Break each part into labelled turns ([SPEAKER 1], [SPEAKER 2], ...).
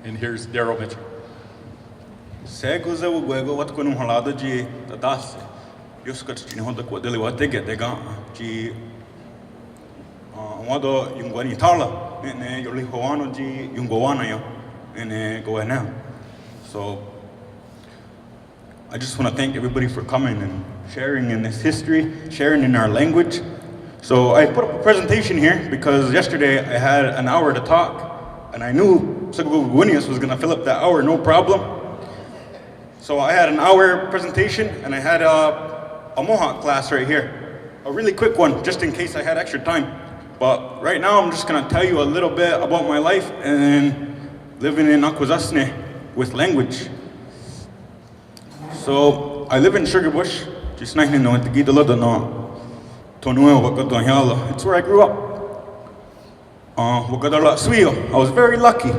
[SPEAKER 1] And here's Darryl Mitchell.
[SPEAKER 2] Séculos eu guego wat kunum halado de tadas. Eu sou de honda com dele wat de ga de wado yungwani tala ne yoli hoano de yungwana yo ne go now. So I just want to thank everybody for coming and sharing in this history, sharing in our language. So I put up a presentation here because yesterday I had an hour to talk, and I knew Sagugunius was going to fill up that hour, no problem. So I had an hour presentation, and I had a Mohawk class right here, a really quick one, just in case I had extra time. But right now I'm just going to tell you a little bit about my life and living in Akwesasne with language. So I live in Sugarbush, just 1990. It's where I grew up. I was very lucky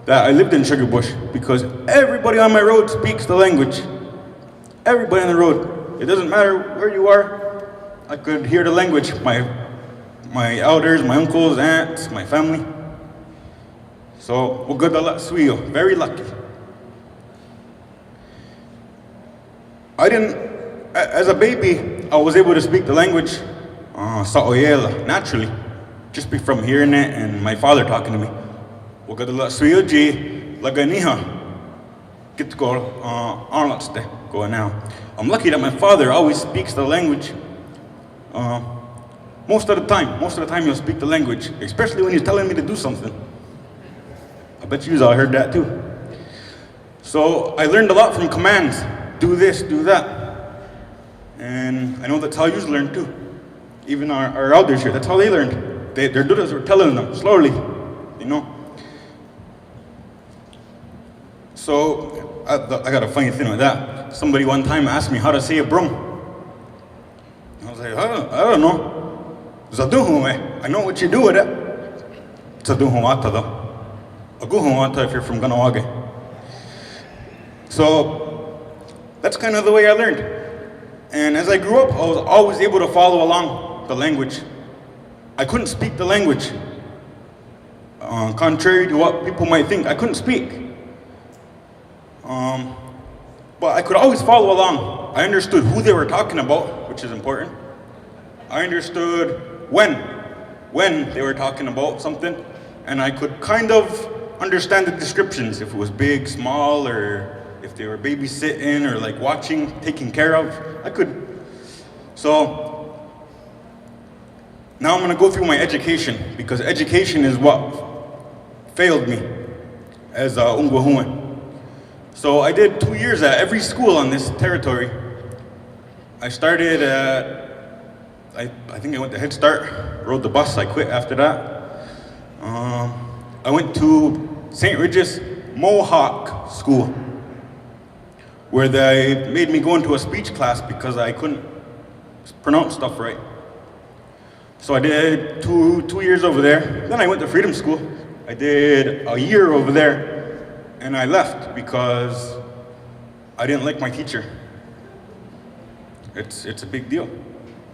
[SPEAKER 2] that I lived in Sugarbush because everybody on my road speaks the language. Everybody on the road. It doesn't matter where you are, I could hear the language. My elders, my uncles, aunts, my family. So, very lucky. As a baby, I was able to speak the language Sa'oyela naturally, just from hearing it and my father talking to me. I'm lucky that my father always speaks the language. Most of the time he'll speak the language, especially when he's telling me to do something. I bet you all heard that too. So I learned a lot from commands. Do this, do that. And I know that's how you learn too. Even our elders here, that's how they learned. Their dudas were telling them slowly, you know. So I got a funny thing with that. Somebody one time asked me how to say a broom. I was like, I don't know. Zaduhume. I know what you do with it. Zaduhumata though. Aguhumata if you're from Ganawage. So that's kind of the way I learned. And as I grew up, I was always able to follow along the language. I couldn't speak the language. Contrary to what people might think, I couldn't speak. But I could always follow along. I understood who they were talking about, which is important. I understood when they were talking about something. And I could kind of understand the descriptions, if it was big, small, or if they were babysitting or like watching, taking care of, I could. So now I'm gonna go through my education because education is what failed me as Ungwahuan. So I did 2 years at every school on this territory. I started at, I think I went to Head Start, rode the bus, I quit after that. I went to St. Regis Mohawk School, where they made me go into a speech class because I couldn't pronounce stuff right. So I did two years over there. Then I went to Freedom School. I did a year over there, and I left because I didn't like my teacher. It's a big deal,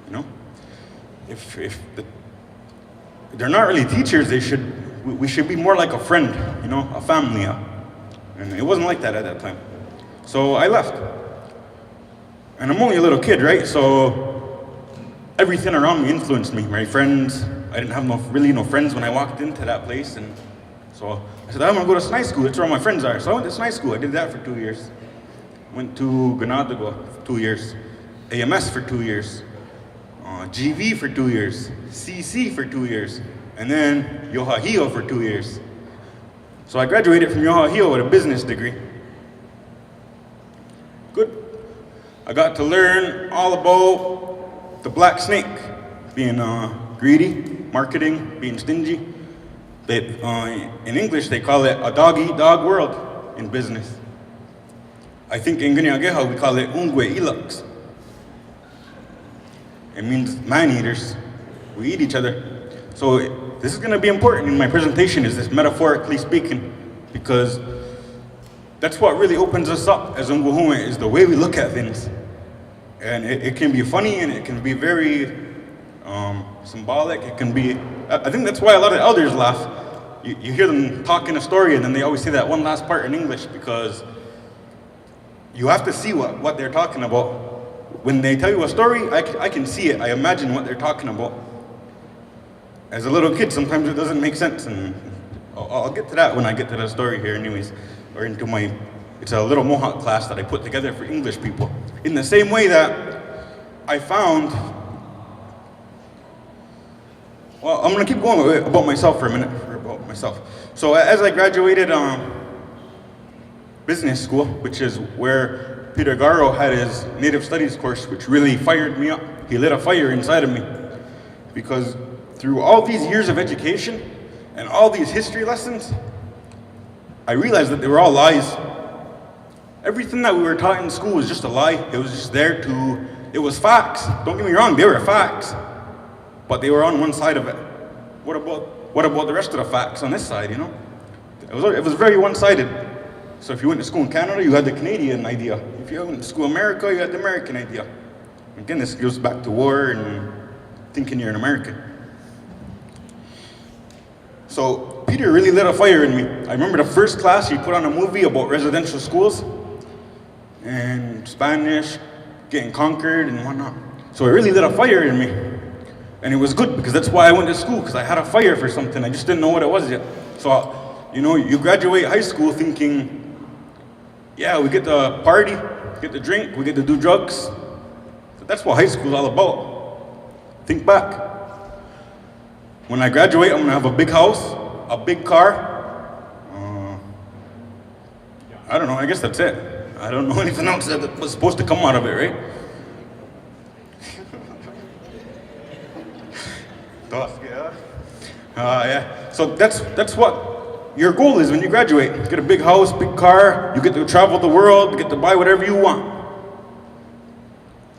[SPEAKER 2] you know. They're not really teachers, we should be more like a friend, you know, a family. And it wasn't like that at that time. So I left. And I'm only a little kid, right? So everything around me influenced me. My friends, I didn't have really no friends when I walked into that place. And so I said, I'm gonna go to Snipe School, that's where all my friends are. So I went to Snipe School, I did that for 2 years. Went to Ganadago for 2 years. AMS for 2 years. GV for 2 years. CC for 2 years. And then Yohahio for 2 years. So I graduated from Yohahio with a business degree. Good. I got to learn all about the black snake, being greedy, marketing, being stingy. In English, they call it a dog-eat-dog world in business. I think in Guniageha, we call it ungwe ilaks. It means man-eaters. We eat each other. So this is going to be important in my presentation, is this metaphorically speaking, because that's what really opens us up as Ungwahume, is the way we look at things. And it can be funny and it can be very symbolic. It can be, I think that's why a lot of elders laugh. you hear them talking a story and then they always say that one last part in English because you have to see what they're talking about. When they tell you a story, I can see it. I imagine what they're talking about. As a little kid, sometimes it doesn't make sense, and I'll get to that when I get to the story here anyways, or into it's a little Mohawk class that I put together for English people. In the same way that I found, well, I'm gonna keep going about myself for a minute, So as I graduated business school, which is where Peter Darryl had his Native Studies course, which really fired me up. He lit a fire inside of me. Because through all these years of education and all these history lessons, I realized that they were all lies. Everything that we were taught in school was just a lie. It was just there it was facts. Don't get me wrong, they were facts. But they were on one side of it. What about the rest of the facts on this side, you know? It was very one-sided. So if you went to school in Canada, you had the Canadian idea. If you went to school in America, you had the American idea. Again, this goes back to war and thinking you're an American. So Peter really lit a fire in me. I remember the first class he put on a movie about residential schools and Spanish getting conquered and whatnot. So it really lit a fire in me. And it was good because that's why I went to school, because I had a fire for something. I just didn't know what it was yet. So, you graduate high school thinking, yeah, we get to party, we get to drink, we get to do drugs. But that's what high school is all about. Think back. When I graduate, I'm gonna have a big house, a big car. I don't know, I guess that's it. I don't know anything else that was supposed to come out of it, right? Yeah. So that's what your goal is when you graduate. Get a big house, big car, you get to travel the world, you get to buy whatever you want.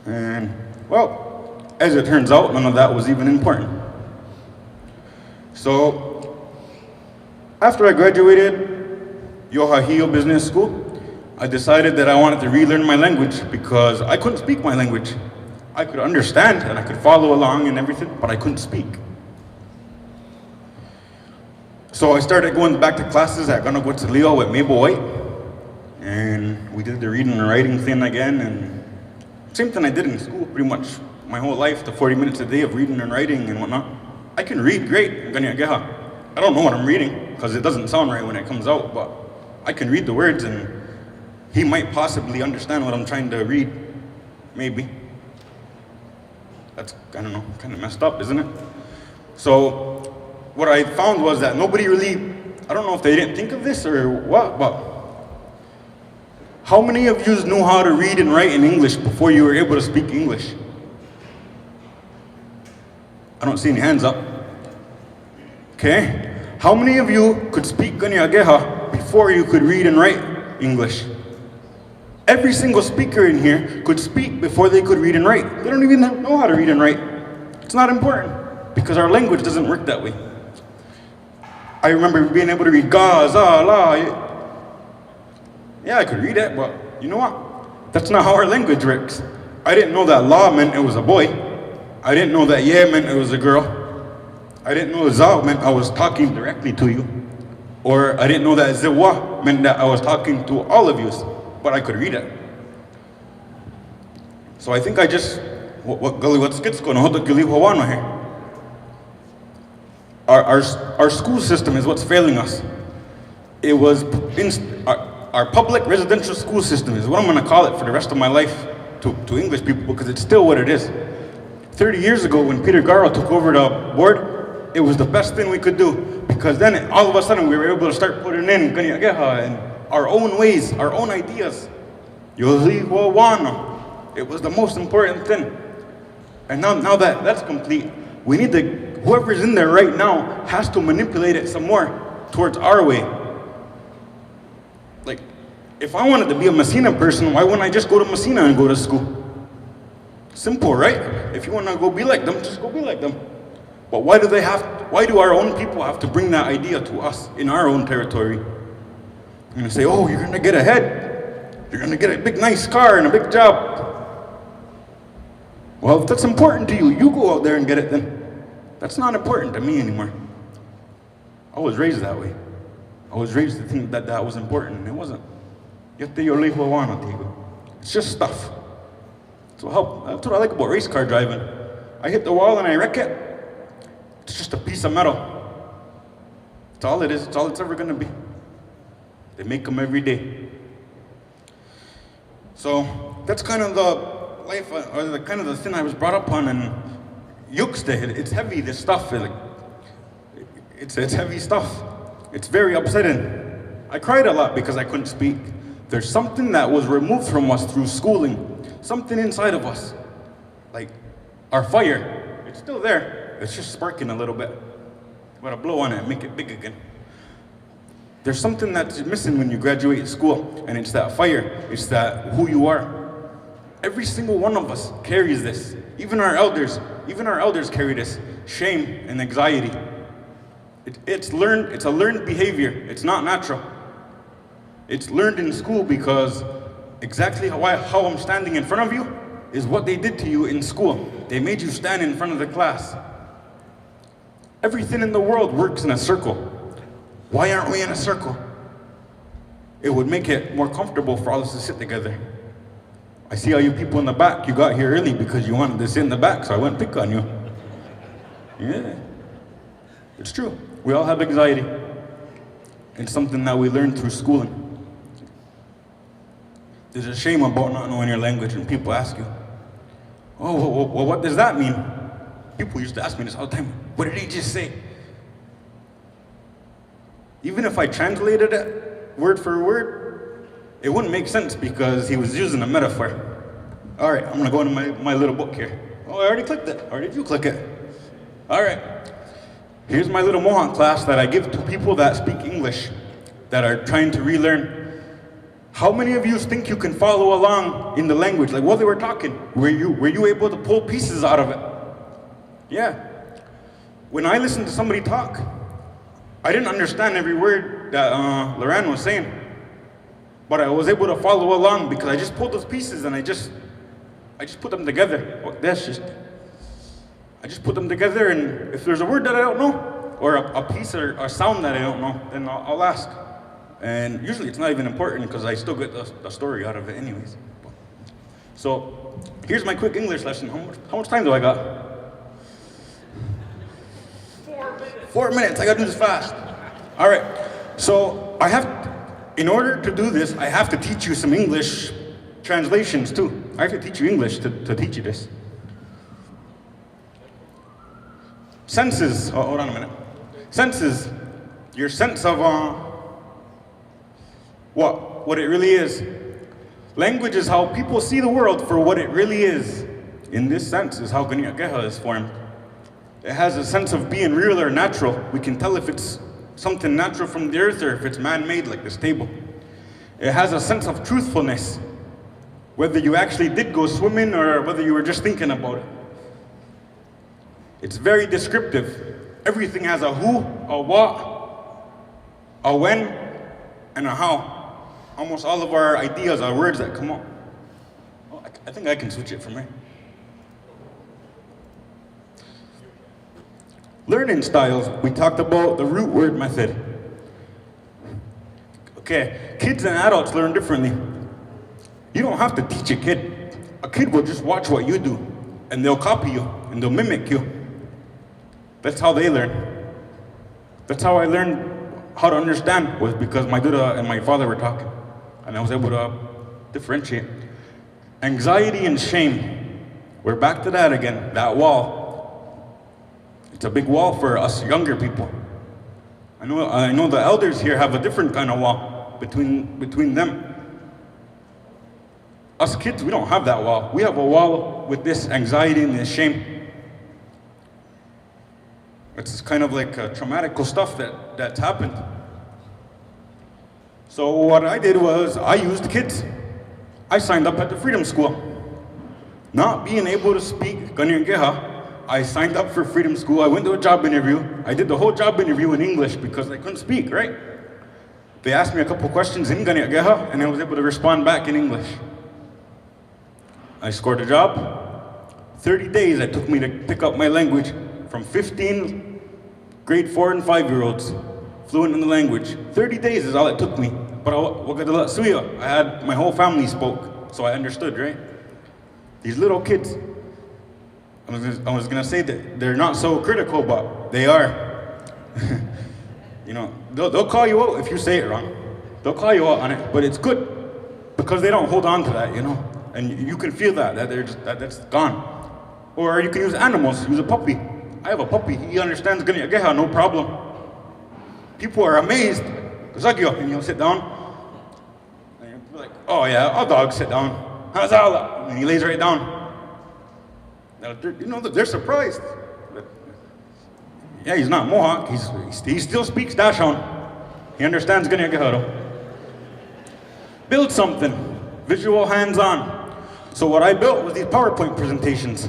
[SPEAKER 2] And, well, as it turns out, none of that was even important. So, after I graduated Yohahio Business School, I decided that I wanted to relearn my language because I couldn't speak my language. I could understand and I could follow along and everything, but I couldn't speak. So I started going back to classes at Ganagwatalio with Mabel White, and we did the reading and writing thing again, and same thing I did in school pretty much my whole life, the 40 minutes a day of reading and writing and whatnot. I can read great, I don't know what I'm reading, because it doesn't sound right when it comes out, but I can read the words, and he might possibly understand what I'm trying to read, maybe. That's, I don't know, kind of messed up, isn't it? So, what I found was that nobody really, I don't know if they didn't think of this or what, but how many of you knew how to read and write in English before you were able to speak English? I don't see any hands up. Okay. How many of you could speak Ganiageha before you could read and write English? Every single speaker in here could speak before they could read and write. They don't even know how to read and write. It's not important because our language doesn't work that way. I remember being able to read ga, za, la. Yeah, I could read it, but you know what? That's not how our language works. I didn't know that la meant it was a boy. I didn't know that yeah meant it was a girl. I didn't know za meant I was talking directly to you. Or I didn't know that zewa meant that I was talking to all of you, but I could read it. So I think I just, what's going on here? Our school system is what's failing us. It was, our public residential school system is what I'm gonna call it for the rest of my life to English people, because it's still what it is. 30 years ago when Peter Darryl took over the board, it was the best thing we could do, because then all of a sudden we were able to start putting in Ganiageha and our own ways, our own ideas. It was the most important thing. And now that that's complete, we need to, whoever's in there right now has to manipulate it some more towards our way. Like, if I wanted to be a Messina person, why wouldn't I just go to Messina and go to school? Simple, right? If you want to go be like them, just go be like them. But why do our own people have to bring that idea to us in our own territory? You're going to say, oh, you're going to get ahead. You're going to get a big nice car and a big job. Well, if that's important to you, you go out there and get it then. That's not important to me anymore. I was raised that way. I was raised to think that that was important, and it wasn't. It's just stuff. That's what I like about race car driving. I hit the wall and I wreck it. It's just a piece of metal. That's all it is. It's all it's ever gonna be. They make them every day. So that's kind of the life, or the kind of the thing I was brought up on. And it's heavy. This stuff, it's heavy stuff. It's very upsetting. I cried a lot because I couldn't speak. There's something that was removed from us through schooling. Something inside of us, like our fire. It's still there. It's just sparking a little bit. You gotta blow on it and make it big again. There's something that's missing when you graduate school, and it's that fire. It's that who you are. Every single one of us carries this. Even our elders carry this shame and anxiety. It's learned. It's a learned behavior. It's not natural. It's learned in school because exactly how I'm standing in front of you is what they did to you in school. They made you stand in front of the class. Everything in the world works in a circle. Why aren't we in a circle? It would make it more comfortable for all of us to sit together. I see all you people in the back, you got here early because you wanted to sit in the back, so I went pick on you. Yeah, it's true. We all have anxiety. It's something that we learn through schooling. There's a shame about not knowing your language, and people ask you, oh, well, what does that mean? People used to ask me this all the time. What did he just say? Even if I translated it word for word, it wouldn't make sense because he was using a metaphor. All right, I'm gonna go into my little book here. Oh, I already clicked it. Or did you click it? All right. Here's my little Mohawk class that I give to people that speak English, that are trying to relearn. How many of you think you can follow along in the language? Like while they were talking, were you able to pull pieces out of it? Yeah. When I listened to somebody talk, I didn't understand every word that Loran was saying, but I was able to follow along because I just pulled those pieces and I just put them together. Oh, I just put them together, and if there's a word that I don't know, or a piece or a sound that I don't know, then I'll ask. And usually it's not even important because I still get the story out of it anyways. So here's my quick English lesson. How much time do I got? 4 minutes. I gotta do this fast. All right. So in order to do this, I have to teach you some English translations too. I have to teach you English to teach you this. Senses. Oh, hold on a minute. Senses. Your sense of what it really is. Language is how people see the world for what it really is. In this sense is how Ganyakeha is formed. It has a sense of being real or natural. We can tell if it's something natural from the earth or if it's man-made like this table. It has a sense of truthfulness. Whether you actually did go swimming or whether you were just thinking about it. It's very descriptive. Everything has a who, a what, a when, and a how. Almost all of our ideas are words that come up. Oh, I think I can switch it from here. Learning styles, we talked about the root word method. Okay, kids and adults learn differently. You don't have to teach a kid. A kid will just watch what you do, and they'll copy you, and they'll mimic you. That's how they learn. That's how I learned how to understand, was because my Dada and my father were talking. And I was able to differentiate. Anxiety and shame. We're back to that again, that wall. It's a big wall for us younger people. I know the elders here have a different kind of wall between them. Us kids, we don't have that wall. We have a wall with this anxiety and this shame. It's kind of like traumatic stuff that's happened. So what I did was I used kids. I signed up at the Freedom School. Not being able to speak Ganyankeha, I signed up for Freedom School. I went to a job interview. I did the whole job interview in English because I couldn't speak, right? They asked me a couple questions in Ganyankeha and I was able to respond back in English. I scored a job. 30 days it took me to pick up my language from 15 grade 4 and 5-year-olds fluent in the language. 30 days is all it took me. But I had my whole family spoke, so I understood, right? These little kids, I was gonna say that they're not so critical, but they are. You know, they'll call you out if you say it wrong. They'll call you out on it, but it's good because they don't hold on to that, you know? And you can feel that's gone. Or you can use animals, use a puppy. I have a puppy, he understands Ganyageha, no problem. People are amazed. And he'll sit down. And you'll be like, oh yeah, our dog sit down. Hazala. And he lays right down. You know, they're surprised. Yeah, he's not Mohawk, he still speaks Dashon. He understands Ganyageha. Build something, visual, hands-on. So what I built was these PowerPoint presentations.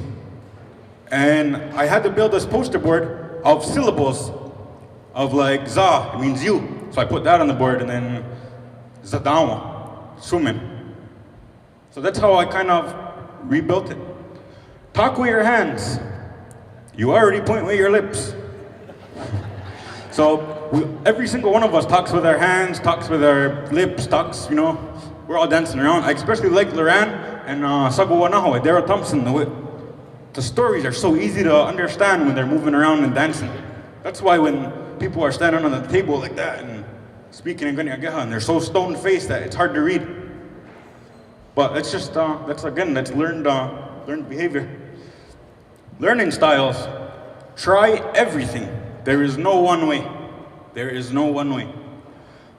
[SPEAKER 2] And I had to build this poster board of syllables of like za, it means you. So I put that on the board and then zadawa, swimming. So that's how I kind of rebuilt it. Talk with your hands. You already point with your lips. So every single one of us talks with our hands, talks with our lips, talks, you know, we're all dancing around. I especially like Loran and Sagawanaho, Darryl Thompson. The stories are so easy to understand when they're moving around and dancing. That's why when people are standing on the table like that and speaking in Ganyageha and they're so stone-faced that it's hard to read. But it's just, that's learned behavior. Learning styles. Try everything. There is no one way. There is no one way.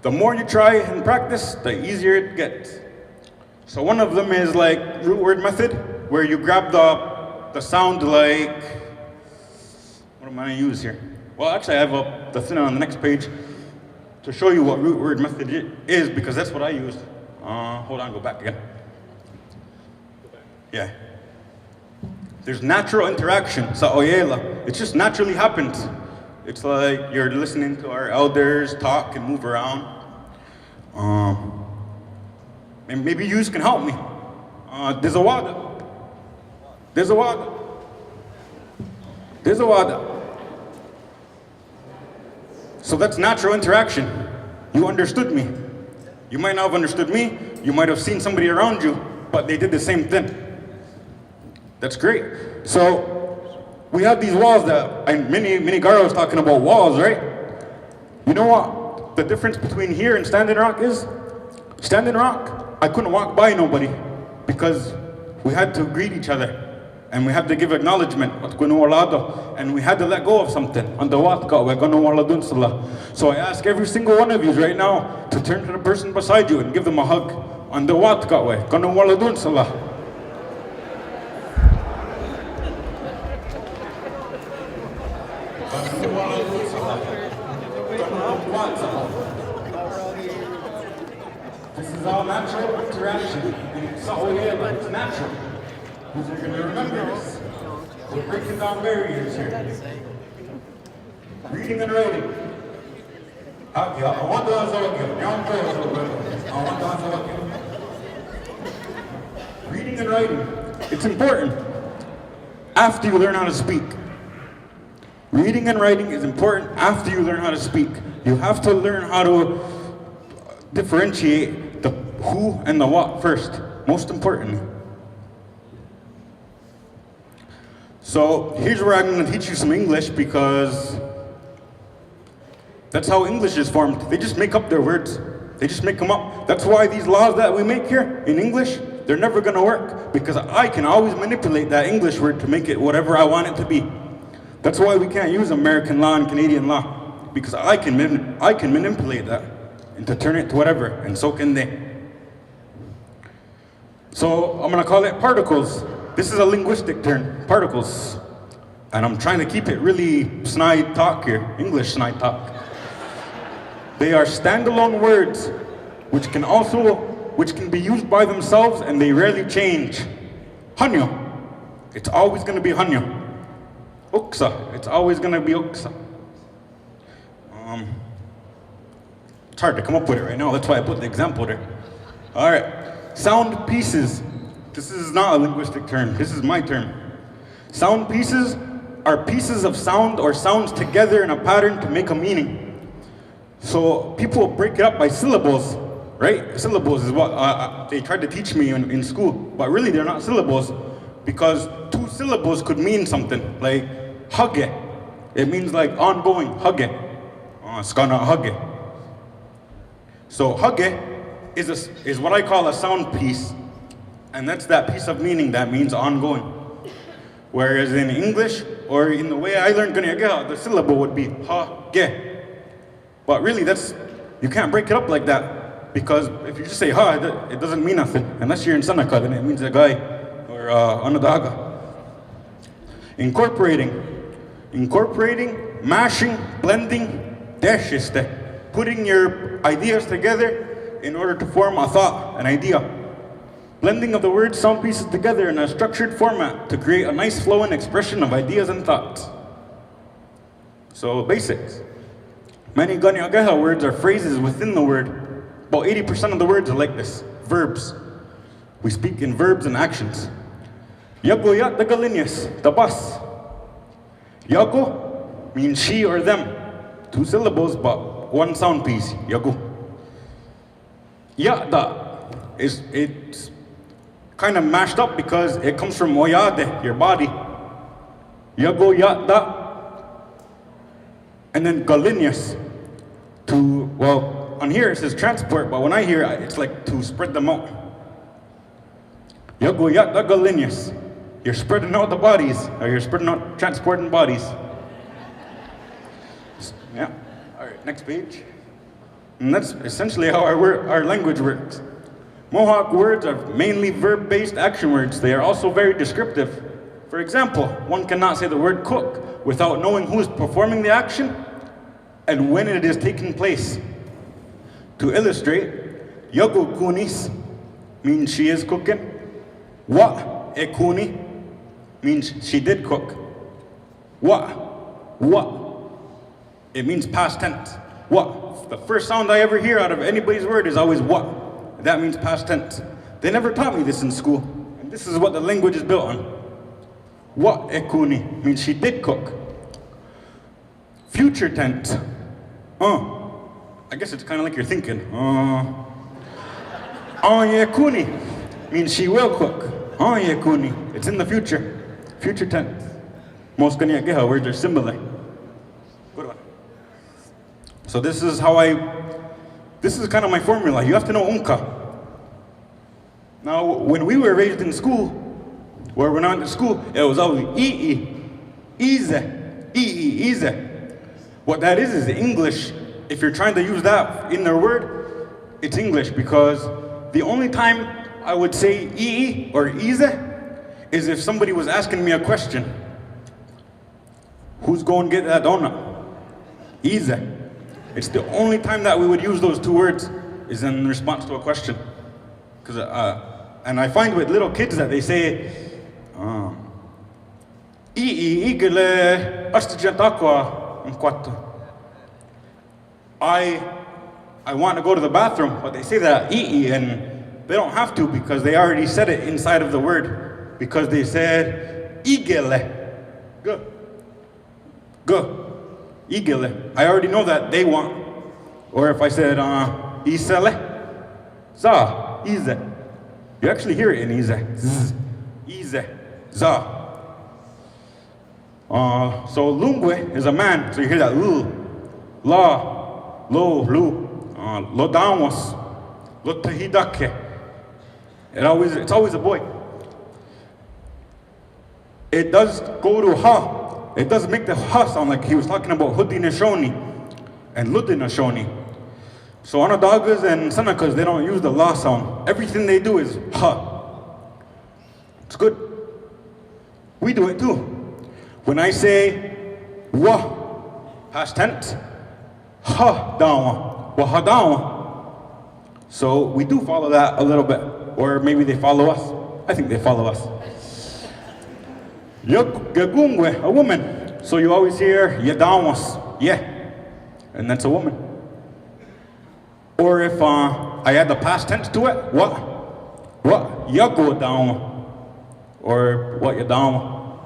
[SPEAKER 2] The more you try and practice, the easier it gets. So one of them is like root word method, where you grab the sound like, what am I gonna use here? Well, actually I have the thing on the next page to show you what root word method is, because that's what I used. Hold on, go back again. Yeah. There's natural interaction, sa oyela. It just naturally happens. It's like you're listening to our elders talk and move around. And maybe you can help me. There's a wada. There's a wada. There's a wada. So that's natural interaction. You understood me. You might not have understood me. You might have seen somebody around you, but they did the same thing. That's great. So we have these walls that, and many Garo was talking about walls, right? You know what the difference between here and Standing Rock is? Standing Rock, I couldn't walk by nobody because we had to greet each other and we had to give acknowledgement, and we had to let go of something. So I ask every single one of you right now to turn to the person beside you and give them a hug. This is all natural interaction. It's natural. Because you're going to remember this. We're breaking down barriers here. Reading and writing. Reading and writing. It's important after you learn how to speak. Reading and writing is important after you learn how to speak. You have to learn how to differentiate the who and the what first, most importantly. So here's where I'm going to teach you some English, because that's how English is formed. They just make up their words. They just make them up. That's why these laws that we make here in English, they're never going to work, because I can always manipulate that English word to make it whatever I want it to be. That's why we can't use American law and Canadian law, because I can manipulate that and to turn it to whatever, and so can they. So I'm gonna call it particles. This is a linguistic term, particles. And I'm trying to keep it really snide talk here, English snide talk. They are standalone words, which can be used by themselves, and they rarely change. Hanyo, it's always gonna be hanyo. Uksa, it's always gonna be uksa. It's hard to come up with it right now, that's why I put the example there. All right, sound pieces. This is not a linguistic term, this is my term. Sound pieces are pieces of sound or sounds together in a pattern to make a meaning. So people break it up by syllables, right? Syllables is what they tried to teach me in school, but really they're not syllables because two syllables could mean something, like hage. It means like ongoing, hage. Skana hage. So hage is what I call a sound piece, and that's that piece of meaning that means ongoing. Whereas in English, or in the way I learned Ganyagea, the syllable would be ha-ge. But really, you can't break it up like that, because if you just say ha, it doesn't mean nothing. Unless you're in Seneca, then it means a guy, or anadaga. Incorporating, mashing, blending, deshiste, putting your ideas together in order to form a thought, an idea. Blending of the words, sound pieces together in a structured format to create a nice flow and expression of ideas and thoughts. So basics. Many Ganyagaha words are phrases within the word. About 80% of the words are like this, verbs. We speak in verbs and actions. Yago yat the galinius, the bus. Yago means she or them. Two syllables, but one sound piece, yago. Yada it's kind of mashed up because it comes from oyade, your body. Yago yada. And then galinius, on here it says transport, but when I hear it, it's like to spread them out. Yago yada galinius. You're spreading out the bodies, or you're spreading out, transporting bodies. Yeah, all right, next page. And that's essentially how our language works. Mohawk words are mainly verb-based action words. They are also very descriptive. For example, one cannot say the word cook without knowing who is performing the action and when it is taking place. To illustrate, yago kunis means she is cooking. Wa ekuni means she did cook. What? It means past tense. What? The first sound I ever hear out of anybody's word is always what. That means past tense. They never taught me this in school, and this is what the language is built on. What ekuni means she did cook. Future tense. I guess it's kind of like you're thinking. Yekuni means she will cook. Yekuni. It's in the future. Future tense. Most Ganyagaha words are similar. Good one. So this is kind of my formula. You have to know unka. Now, when we were raised in school, where we're not in school, it was always ease. What that is English. If you're trying to use that in their word, it's English, because the only time I would say or ease is if somebody was asking me a question. Who's going to get that donut? Ease. It's the only time that we would use those two words is in response to a question. And I find with little kids that they say, I want to go to the bathroom, but they say that and they don't have to because they already said it inside of the word, because they said igele. Go. Igele. I already know that they want. Or if I said isele, za, ize. You actually hear it in ize. Ize, za. So lungwe is a man, so you hear that l, la, lo, lu, lo damos, lo tahidake. It's always a boy. It does go to ha. It does make the ha sound like he was talking about Hudi Nashoni and Ludi Nashoni. So Onondagas and Senecas, they don't use the la sound. Everything they do is ha. It's good. We do it too. When I say wa, past tense, ha dawa, wa ha dawa. So we do follow that a little bit. Or maybe they follow us. I think they follow us. Yagungwe, a woman. So you always hear yadawas, yeah, and that's a woman. Or if I add the past tense to it, what yago dawa, or what yadawa.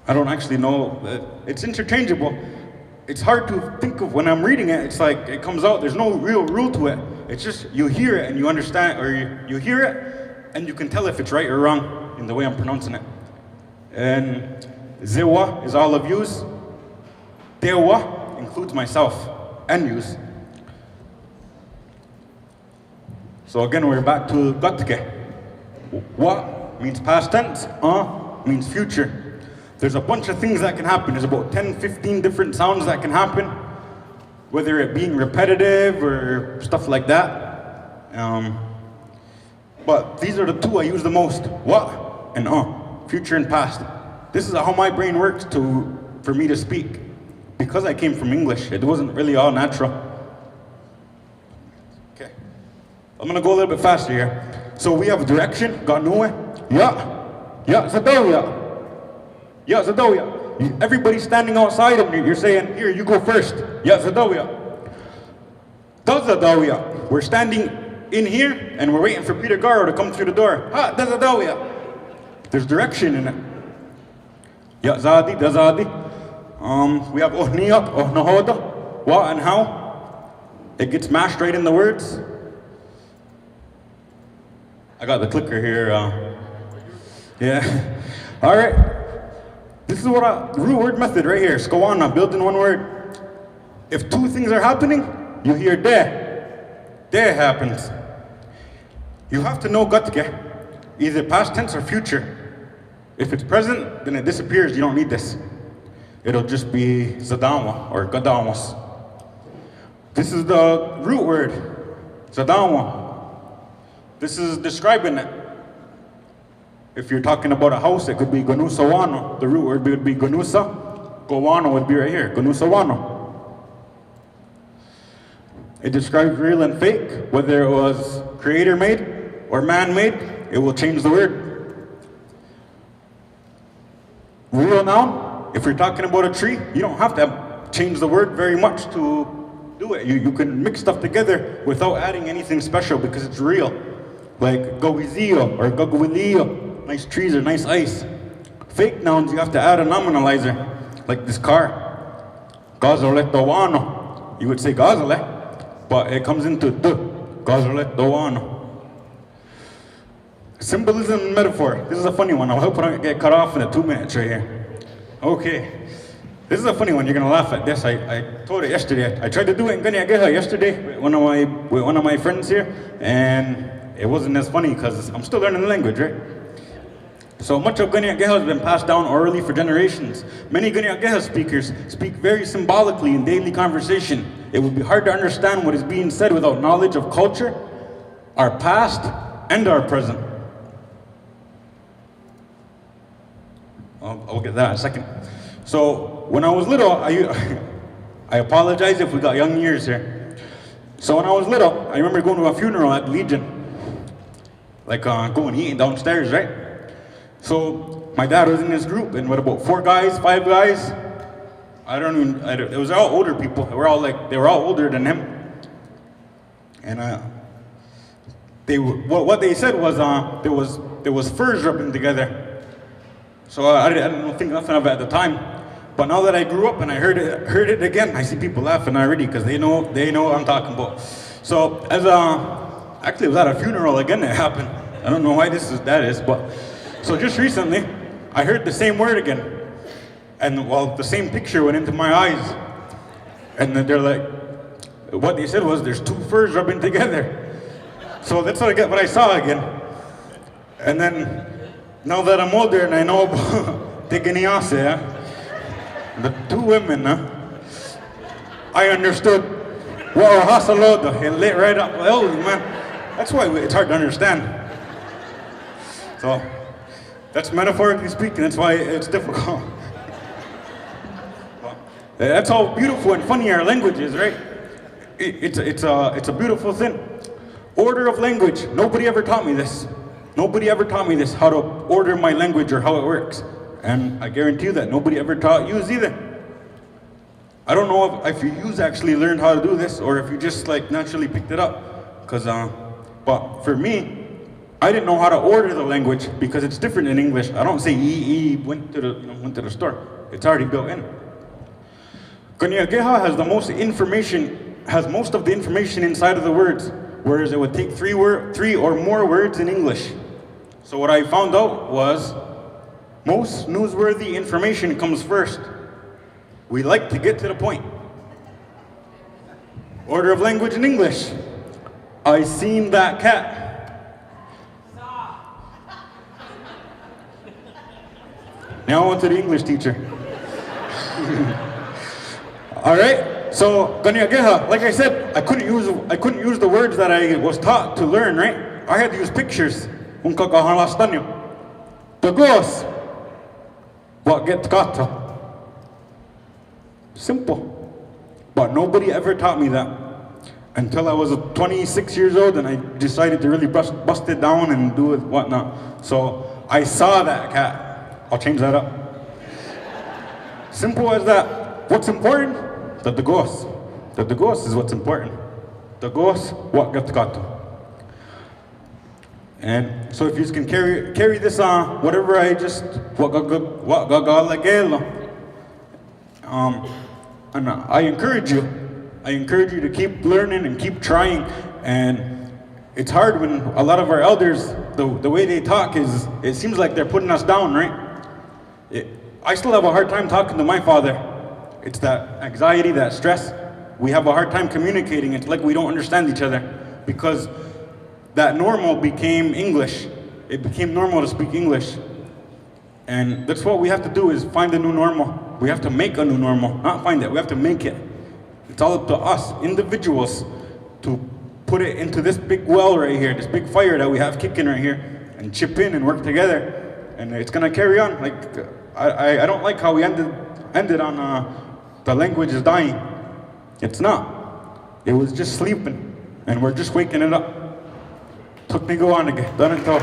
[SPEAKER 2] I don't actually know. It's interchangeable. it's hard to think of when I'm reading it. It's like it comes out. There's no real rule to it. It's just you hear it and you understand, or you hear it and you can tell if it's right or wrong in the way I'm pronouncing it. And zewa is all of yous. Dewa includes myself and yous. So again, we're back to gatke. Wa means past tense. Means future. There's a bunch of things that can happen. There's about 10, 15 different sounds that can happen, whether it being repetitive or stuff like that. But these are the two I use the most. What and future and past. This is how my brain works for me to speak. Because I came from English, it wasn't really all natural. Okay. I'm gonna go a little bit faster here. So we have direction, ganue, zadawiya. Ya zadawiya. Everybody's standing outside and you're saying, here, you go first. Ya zadawiya. Da zadawiya. We're standing in here and we're waiting for Peter Garo to come through the door. Da zadawiya. There's direction in it. Ya zadi, da zadi. We have ohniyat, ohnahoda. What and how. It gets mashed right in the words. I got the clicker here. Yeah. All right. This is what the root word method right here. Skawana, build in one word. If two things are happening, you hear de. De happens. You have to know gatke, either past tense or future. If it's present, then it disappears. You don't need this. It'll just be zadanwa or gadamos. This is the root word, zadanwa. This is describing it. If you're talking about a house, it could be ganusawano. The root word would be ganusa. Gowano would be right here, ganusawano. It describes real and fake, whether it was creator-made or man-made, it will change the word. Real noun, if you're talking about a tree, you don't have to change the word very much to do it. You can mix stuff together without adding anything special because it's real. Like gawizio or gagwilio. Nice trees or nice ice. Fake nouns, you have to add a nominalizer, like this car. Gazoletowano. You would say gazole, but it comes into d. Gazoletowano. Symbolism and metaphor. This is a funny one. I hope I don't get cut off in the 2 minutes right here. Okay. This is a funny one. You're gonna laugh at this. I told it yesterday. I tried to do it in Ganiageha yesterday with one of my friends here, and it wasn't as funny because I'm still learning the language, right? So much of Ganiageha has been passed down orally for generations. Many Ganiageha speakers speak very symbolically in daily conversation. It would be hard to understand what is being said without knowledge of culture, our past, and our present. I'll get that in a second. So when I was little, I apologize if we got young ears here. So when I was little, I remember going to a funeral at Legion. Like going eating downstairs, right? So my dad was in this group, and with about 4 guys, 5 guys, it was all older people. They were all older than him. And what they said was there was furs rubbing together. So I didn't think nothing of it at the time. But now that I grew up and I heard it again, I see people laughing already because they know what I'm talking about. So actually it was at a funeral again that happened. I don't know why that is, but. So just recently, I heard the same word again. And the same picture went into my eyes. And then they're like, what they said was, there's 2 furs rubbing together. So that's what I saw again. And then, now that I'm older and I know about Teganiase, the 2 women, I understood. Wow, hasaloda, it lit right up. Oh man, that's why it's hard to understand. So. That's metaphorically speaking, that's why it's difficult. That's how beautiful and funny our language is, right? It's a beautiful thing. Order of language, nobody ever taught me this. Nobody ever taught me this, how to order my language or how it works. And I guarantee you that nobody ever taught you either. I don't know if you actually learned how to do this or if you just like naturally picked it up. But for me, I didn't know how to order the language because it's different in English. I don't say went to the store. It's already built in. Kanyageha has most of the information inside of the words, whereas it would take three or more words in English. So what I found out was most newsworthy information comes first. We like to get to the point. Order of language in English. I seen that cat. Now on to the English teacher. All right. So Ganyageha, like I said, I couldn't use the words that I was taught to learn. Right. I had to use pictures. Tagos. What get kata? Simple. But nobody ever taught me that until I was 26 years old and I decided to really bust it down and do it whatnot. So I saw that cat. I'll change that up. Simple as that. What's important? The dagos. The dagos is what's important. Dagos, what get kata. And so if you can carry this on, whatever I just and I encourage you to keep learning and keep trying. And it's hard when a lot of our elders, the way they talk is, it seems like they're putting us down, right? I still have a hard time talking to my father. It's that anxiety, that stress. We have a hard time communicating. It's like we don't understand each other because that normal became English. It became normal to speak English. And that's what we have to do is find a new normal. We have to make a new normal, not find it, we have to make it. It's all up to us, individuals, to put it into this big well right here, this big fire that we have kicking right here, and chip in and work together. And it's gonna carry on. Like, I don't like how we ended on the language is dying. It's not. It was just sleeping, and we're just waking it up. Took me go on again. Done until.